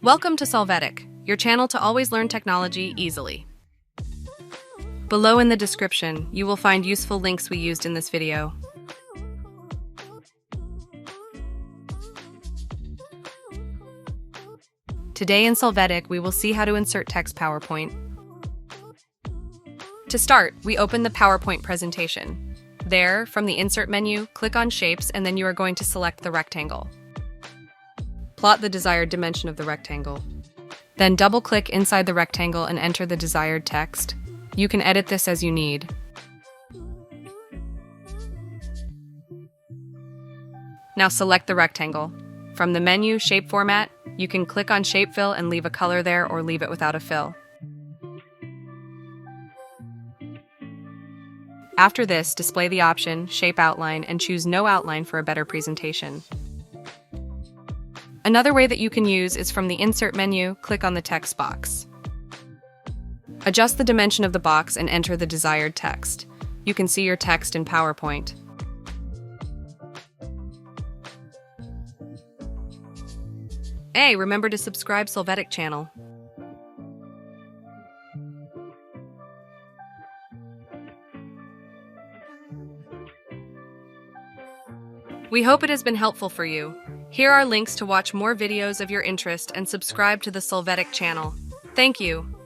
Welcome to Solvetic, your channel to always learn technology easily. Below in the description, you will find useful links we used in this video. Today in Solvetic, we will see how to insert text PowerPoint. To start, we open the PowerPoint presentation. There, from the Insert menu, click on Shapes and then you are going to select the rectangle. Plot the desired dimension of the rectangle. Then double-click inside the rectangle and enter the desired text. You can edit this as you need. Now select the rectangle. From the menu, Shape Format, you can click on Shape Fill and leave a color there or leave it without a fill. After this, display the option, Shape Outline, and choose No Outline for a better presentation. Another way that you can use is from the Insert menu, click on the text box. Adjust the dimension of the box and enter the desired text. You can see your text in PowerPoint. Hey, remember to subscribe Solvetic channel. We hope it has been helpful for you. Here are links to watch more videos of your interest and subscribe to the Solvetic channel. Thank you.